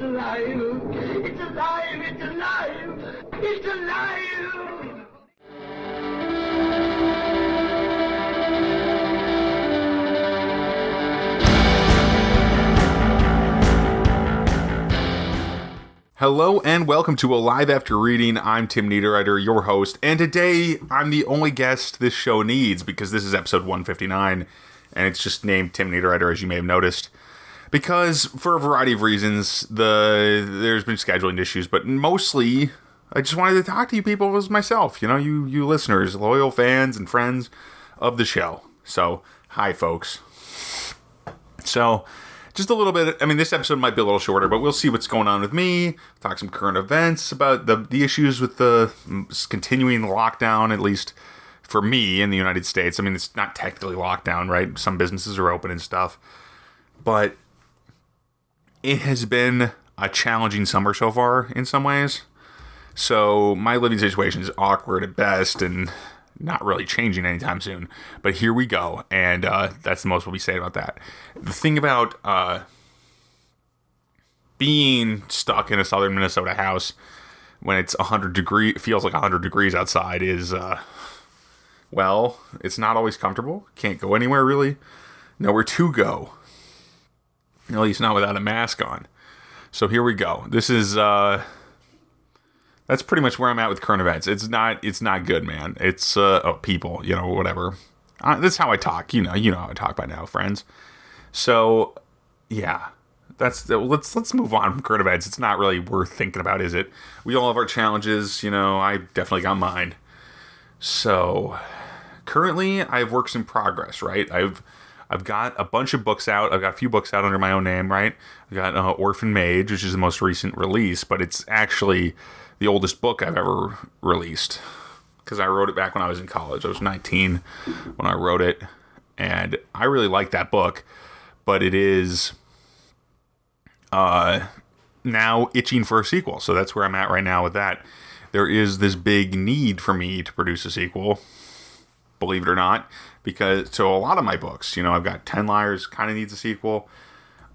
alive! It's alive! It's alive! It's alive! Hello and welcome to Alive After Reading. I'm Tim Niederriter, your host, and today I'm the only guest this show needs because this is episode 159, and it's just named Tim Niederriter, as you may have noticed. Because, for a variety of reasons, there's been scheduling issues, but mostly, I just wanted to talk to you people as myself, you listeners, loyal fans and friends of the show. So, hi folks. So, just a little bit, this episode might be a little shorter, but we'll see what's going on with me, talk some current events about the issues with the continuing lockdown, at least for me in the United States. It's not technically lockdown, right? Some businesses are open and stuff, but it has been a challenging summer so far in some ways. So my living situation is awkward at best and not really changing anytime soon. But here we go, and that's the most we'll be saying about that. The thing about being stuck in a southern Minnesota house when it's 100 degrees, feels like 100 degrees outside is, well, it's not always comfortable. Can't go anywhere really. Nowhere to go. At least not without a mask on. So here we go. This is, that's pretty much where I'm at with current events. It's not good, man. It's, people, whatever. That's how I talk. You know how I talk by now, friends. So, yeah. Let's move on from current events. It's not really worth thinking about, is it? We all have our challenges. I definitely got mine. So, currently, I have works in progress, right? I've got a bunch of books out. I've got a few books out under my own name, right? I've got Orphan Mage, which is the most recent release, but it's actually the oldest book I've ever released because I wrote it back when I was in college. I was 19 when I wrote it, and I really like that book, but it is now itching for a sequel, so that's where I'm at right now with that. There is this big need for me to produce a sequel, believe it or not, because to a lot of my books, I've got 10 Liars, kind of needs a sequel.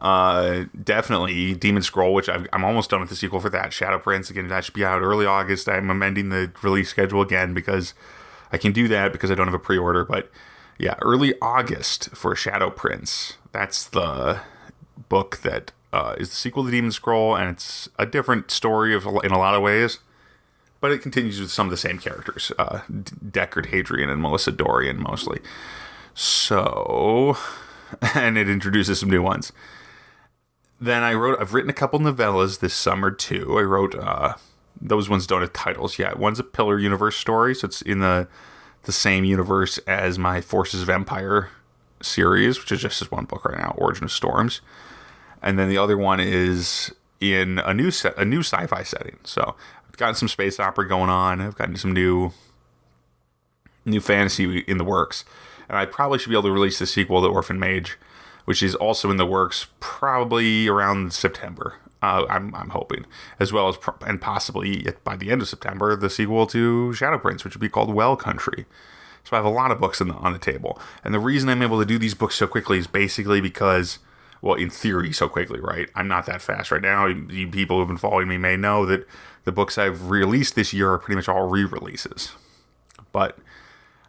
Definitely Demon Scroll, which I'm almost done with the sequel for that. Shadow Prince, again, that should be out early August. I'm amending the release schedule again because I can do that because I don't have a pre-order. But yeah, early August for Shadow Prince. That's the book that is the sequel to Demon Scroll, and it's a different story in a lot of ways. But it continues with some of the same characters, Deckard Hadrian and Melissa Dorian mostly. So, and it introduces some new ones. Then I've written a couple novellas this summer too. I wrote, those ones don't have titles yet. One's a Pillar Universe story, so it's in the same universe as my Forces of Empire series, which is just this one book right now, Origin of Storms. And then the other one is in a new sci-fi setting. So I've gotten some space opera going on. I've gotten some new fantasy in the works. And I probably should be able to release the sequel to Orphan Mage, which is also in the works probably around September. I'm hoping, as well as and possibly by the end of September, the sequel to Shadow Prince, which would be called Well Country. So I have a lot of books on the table. And the reason I'm able to do these books so quickly is basically because, well, in theory, so quickly, right? I'm not that fast right now. You people who've been following me may know that the books I've released this year are pretty much all re-releases. But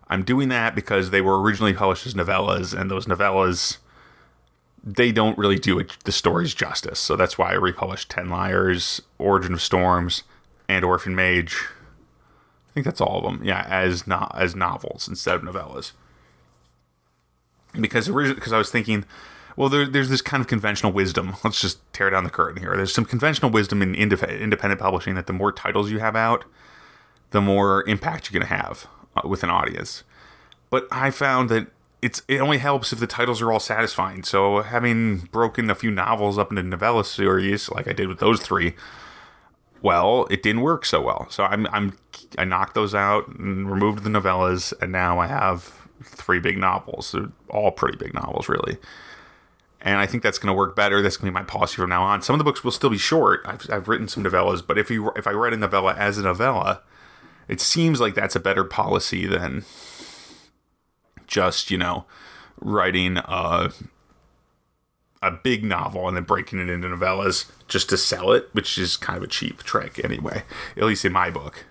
I'm doing that because they were originally published as novellas, and those novellas, they don't really do the stories justice. So that's why I republished 10 Liars, Origin of Storms, and Orphan Mage. I think that's all of them. Yeah, as novels instead of novellas. Because I was thinking, well, there's this kind of conventional wisdom. Let's just tear down the curtain here. There's some conventional wisdom in independent publishing that the more titles you have out, the more impact you're going to have with an audience. But I found that it only helps if the titles are all satisfying. So having broken a few novels up into novella series, like I did with those 3, well, it didn't work so well. So I knocked those out and removed the novellas, and now I have 3 big novels. They're all pretty big novels, really. And I think that's going to work better. That's going to be my policy from now on. Some of the books will still be short. I've written some novellas, but if I write a novella as a novella, it seems like that's a better policy than just, writing a a big novel and then breaking it into novellas just to sell it, which is kind of a cheap trick anyway, at least in my book.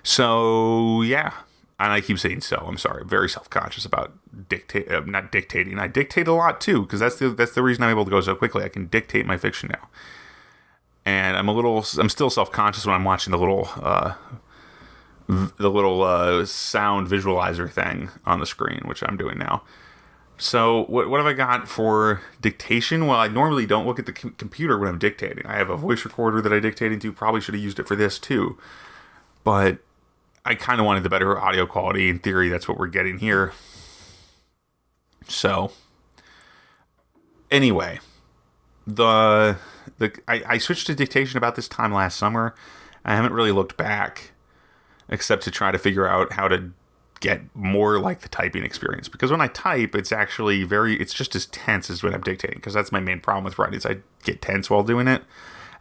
So, yeah. And I keep saying so. I'm sorry. I'm very self-conscious about not dictating. I dictate a lot, too, because that's the reason I'm able to go so quickly. I can dictate my fiction now. And I'm still self-conscious when I'm watching the little sound visualizer thing on the screen, which I'm doing now. So what have I got for dictation? Well, I normally don't look at the computer when I'm dictating. I have a voice recorder that I dictate into. Probably should have used it for this, too. But I kind of wanted the better audio quality. In theory, that's what we're getting here. So, anyway, I switched to dictation about this time last summer. I haven't really looked back, except to try to figure out how to get more like the typing experience. Because when I type, it's actually it's just as tense as when I'm dictating. Because that's my main problem with writing, is I get tense while doing it.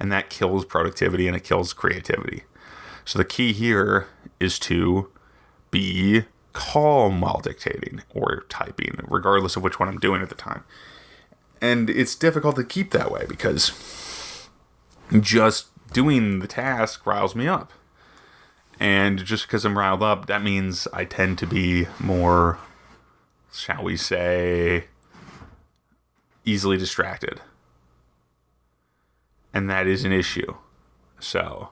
And that kills productivity and it kills creativity. So the key here is to be calm while dictating or typing, regardless of which one I'm doing at the time. And it's difficult to keep that way because just doing the task riles me up. And just because I'm riled up, that means I tend to be more, shall we say, easily distracted. And that is an issue. So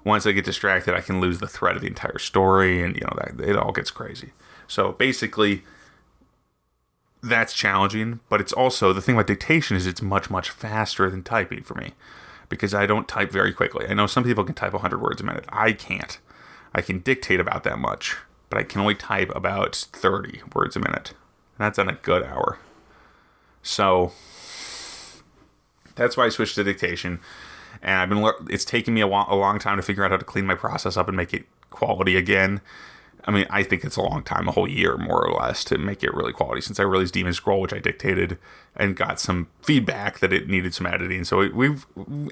once I get distracted, I can lose the thread of the entire story, and that it all gets crazy. So basically, that's challenging, but it's also, the thing about dictation is it's much, much faster than typing for me, because I don't type very quickly. I know some people can type 100 words a minute. I can't. I can dictate about that much, but I can only type about 30 words a minute. And that's on a good hour. So that's why I switched to dictation. And it's taken me a long time to figure out how to clean my process up and make it quality again. I mean, I think it's a long time, a whole year more or less, to make it really quality, since I released Demon Scroll, which I dictated, and got some feedback that it needed some editing. So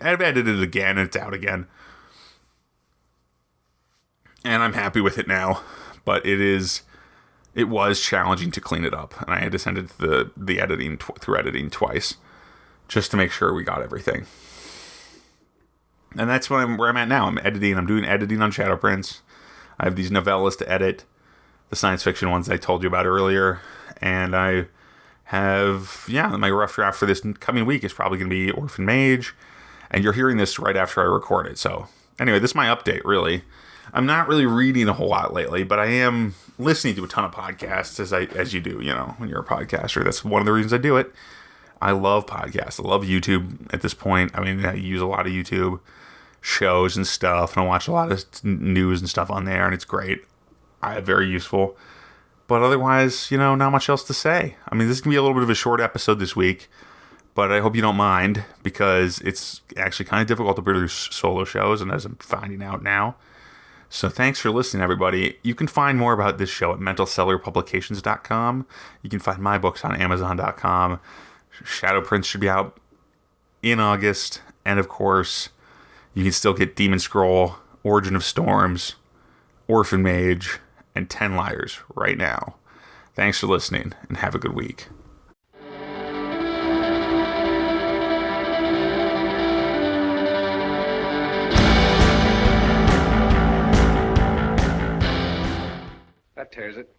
I've edited it again, and it's out again. And I'm happy with it now, but it was challenging to clean it up, and I had to send it to the editing through editing twice, just to make sure we got everything. And that's where I'm at now. I'm doing editing on Shadow Prince. I have these novellas to edit, the science fiction ones I told you about earlier. And I have, my rough draft for this coming week is probably going to be Orphan Mage. And you're hearing this right after I record it. So anyway, this is my update, really. I'm not really reading a whole lot lately, but I am listening to a ton of podcasts, as you do, when you're a podcaster. That's one of the reasons I do it. I love podcasts. I love YouTube at this point. I mean, I use a lot of YouTube shows and stuff, and I watch a lot of news and stuff on there, and it's great. Very useful. But otherwise, not much else to say. I mean, this is going to be a little bit of a short episode this week, but I hope you don't mind, because it's actually kind of difficult to produce solo shows, and as I'm finding out now. So thanks for listening, everybody. You can find more about this show at mentalcellularpublications.com. You can find my books on amazon.com. Shadow Prince should be out in August, and of course, you can still get Demon Scroll, Origin of Storms, Orphan Mage, and 10 Liars right now. Thanks for listening, and have a good week. That tears it.